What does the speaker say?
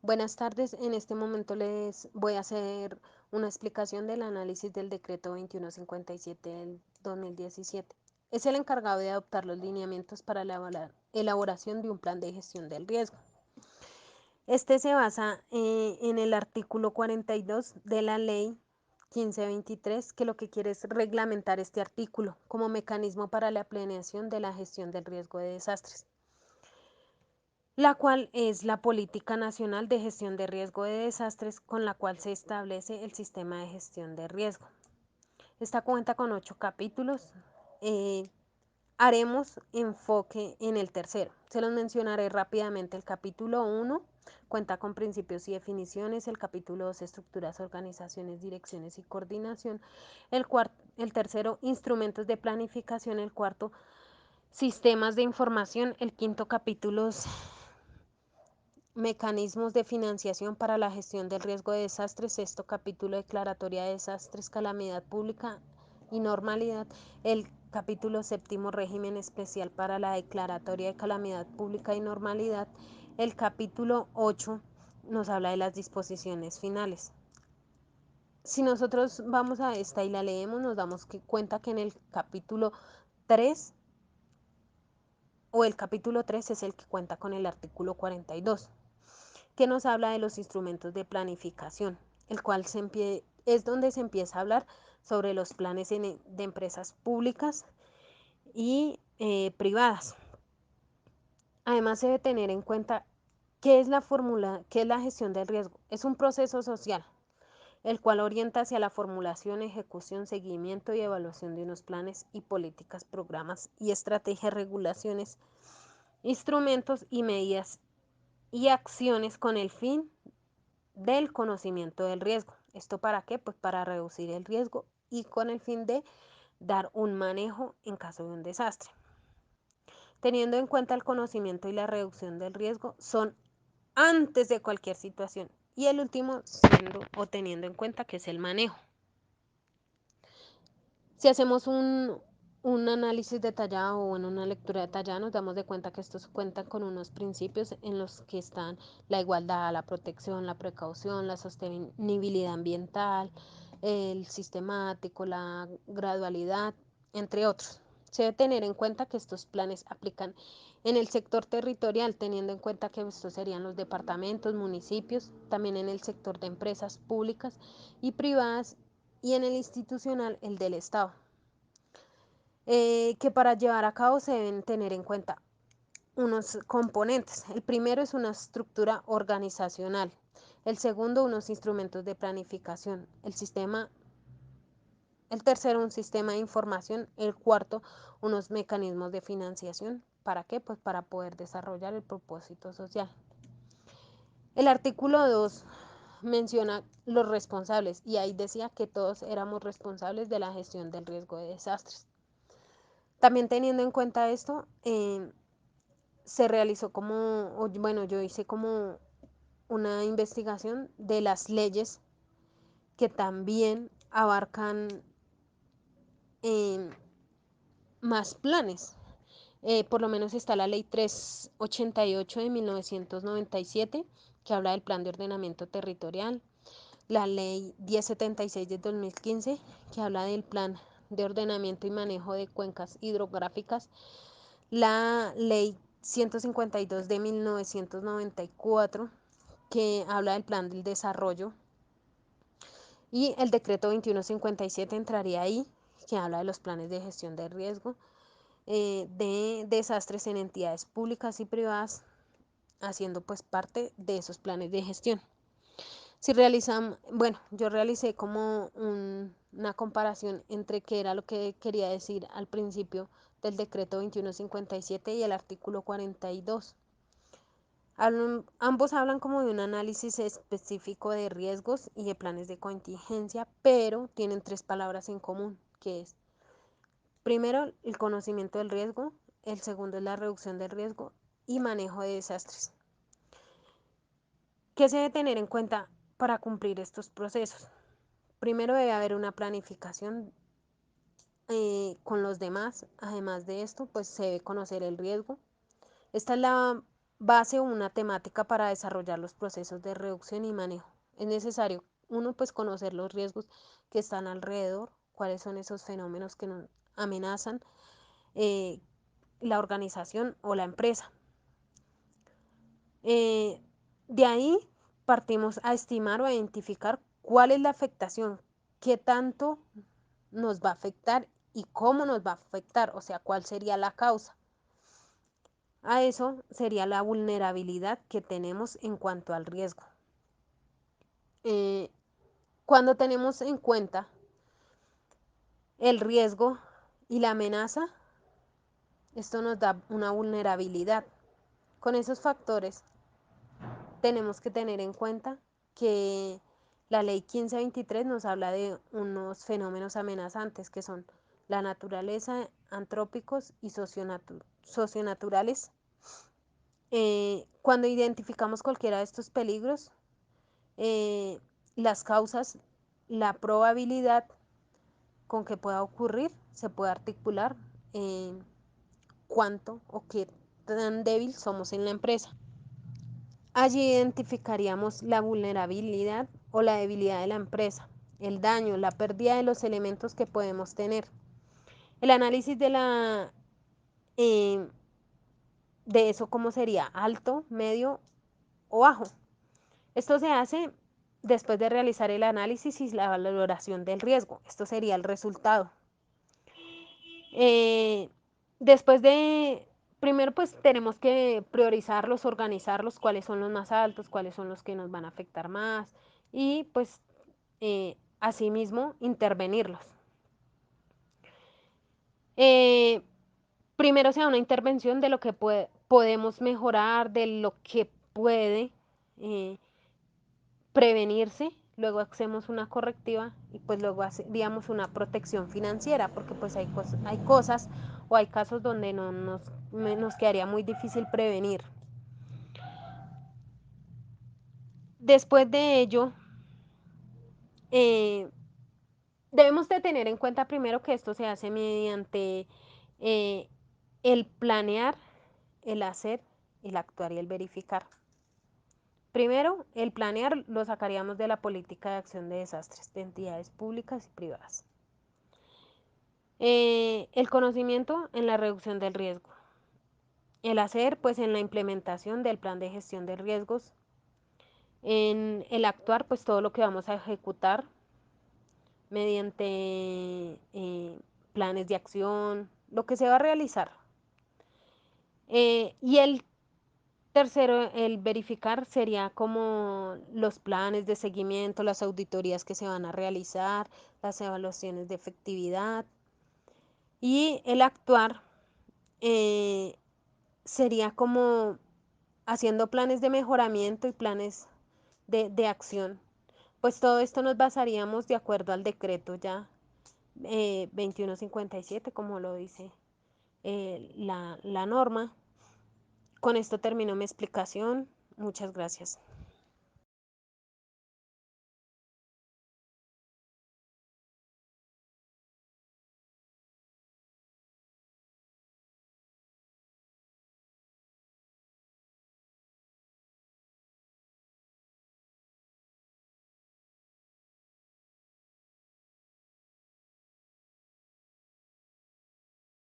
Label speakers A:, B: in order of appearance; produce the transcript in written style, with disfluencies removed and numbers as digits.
A: Buenas tardes, en este momento les voy a hacer una explicación del análisis del decreto 2157 del 2017. Es el encargado de adoptar los lineamientos para la elaboración de un plan de gestión del riesgo. Este se basa en el artículo 42 de la ley 1523, que lo que quiere es reglamentar este artículo como mecanismo para la planeación de la gestión del riesgo de desastres, la cual es la Política Nacional de Gestión de Riesgo de Desastres, con la cual se establece el sistema de gestión de riesgo. Esta cuenta con 8 capítulos. Haremos enfoque en el tercero. Se los mencionaré rápidamente. El capítulo 1 cuenta con principios y definiciones. El capítulo 2, estructuras, organizaciones, direcciones y coordinación. El tercero, instrumentos de planificación. El cuarto, sistemas de información. El quinto capítulo, mecanismos de financiación para la gestión del riesgo de desastres. Sexto capítulo, declaratoria de desastres, calamidad pública y normalidad. El capítulo séptimo, régimen especial para la declaratoria de calamidad pública y normalidad. El capítulo 8 nos habla de las disposiciones finales. Si nosotros vamos a esta y la leemos, nos damos cuenta que en el capítulo 3 o el capítulo 3 es el que cuenta con el artículo 42. Que nos habla de los instrumentos de planificación, el cual es donde se empieza a hablar sobre los planes de empresas públicas y privadas. Además, se debe tener en cuenta qué es la gestión del riesgo. Es un proceso social, el cual orienta hacia la formulación, ejecución, seguimiento y evaluación de unos planes y políticas, programas y estrategias, regulaciones, instrumentos y medidas y acciones con el fin del conocimiento del riesgo. ¿Esto para qué? Pues para reducir el riesgo y con el fin de dar un manejo en caso de un desastre. Teniendo en cuenta el conocimiento y la reducción del riesgo son antes de cualquier situación. Y el último siendo o teniendo en cuenta que es el manejo. Si hacemos un análisis detallado o una lectura detallada, nos damos de cuenta que estos cuentan con unos principios en los que están la igualdad, la protección, la precaución, la sostenibilidad ambiental, el sistemático, la gradualidad, entre otros. Se debe tener en cuenta que estos planes aplican en el sector territorial, teniendo en cuenta que estos serían los departamentos, municipios, también en el sector de empresas públicas y privadas, y en el institucional, el del Estado. Que para llevar a cabo se deben tener en cuenta unos componentes. El primero es una estructura organizacional. El segundo, unos instrumentos de planificación. El tercero, un sistema de información. El cuarto, unos mecanismos de financiación. ¿Para qué? Pues para poder desarrollar el propósito social. El artículo 2 menciona los responsables y ahí decía que todos éramos responsables de la gestión del riesgo de desastres. También teniendo en cuenta esto, se realizó yo hice como una investigación de las leyes que también abarcan eh, más planes. Por lo menos está la ley 388 de 1997, que habla del plan de ordenamiento territorial, la ley 1076 de 2015, que habla del plan de ordenamiento y manejo de cuencas hidrográficas, la ley 152 de 1994, que habla del plan del desarrollo, y el decreto 2157 entraría ahí, que habla de los planes de gestión de riesgo de desastres en entidades públicas y privadas, haciendo pues parte de esos planes de gestión. Si realizamos, bueno, yo realicé como una comparación entre qué era lo que quería decir al principio del decreto 2157 y el artículo 42. Ambos hablan como de un análisis específico de riesgos y de planes de contingencia, pero tienen tres palabras en común, que es primero el conocimiento del riesgo, el segundo es la reducción del riesgo y manejo de desastres. ¿Qué se debe tener en cuenta para cumplir estos procesos? Primero debe haber una planificación con los demás. Además de esto, pues se debe conocer el riesgo. Esta es la base o una temática para desarrollar los procesos de reducción y manejo. Es necesario, uno, pues conocer los riesgos que están alrededor, cuáles son esos fenómenos que nos amenazan la organización o la empresa. De ahí partimos a estimar o a identificar cuál es la afectación, qué tanto nos va a afectar y cómo nos va a afectar, o sea, cuál sería la causa. A eso sería la vulnerabilidad que tenemos en cuanto al riesgo. Cuando tenemos en cuenta el riesgo y la amenaza, esto nos da una vulnerabilidad. Con esos factores tenemos que tener en cuenta que la ley 1523 nos habla de unos fenómenos amenazantes que son la naturaleza, antrópicos y socionaturales. Cuando identificamos cualquiera de estos peligros, las causas, la probabilidad con que pueda ocurrir, se puede articular cuánto o qué tan débil somos en la empresa. Allí identificaríamos la vulnerabilidad o la debilidad de la empresa, el daño, la pérdida de los elementos que podemos tener. El análisis de eso, ¿cómo sería? Alto, medio o bajo. Esto se hace después de realizar el análisis y la valoración del riesgo. Esto sería el resultado. Después de, primero pues tenemos que priorizarlos, organizarlos, cuáles son los más altos, cuáles son los que nos van a afectar más y pues asimismo intervenirlos. Primero se da una intervención de lo que podemos mejorar, de lo que puede prevenirse, luego hacemos una correctiva y pues luego haríamos una protección financiera, porque pues hay cosas o hay casos donde nos quedaría muy difícil prevenir. Después de ello, debemos de tener en cuenta primero que esto se hace mediante el planear, el hacer, el actuar y el verificar. Primero, el planear lo sacaríamos de la política de acción de desastres de entidades públicas y privadas. El conocimiento en la reducción del riesgo. El hacer, pues en la implementación del plan de gestión de riesgos. En el actuar, pues todo lo que vamos a ejecutar mediante planes de acción, lo que se va a realizar. Y el tercero, el verificar, sería como los planes de seguimiento, las auditorías que se van a realizar, las evaluaciones de efectividad. Y el actuar sería como haciendo planes de mejoramiento y planes de acción. Pues todo esto nos basaríamos de acuerdo al decreto ya 2157, como lo dice la norma. Con esto termino mi explicación. Muchas gracias.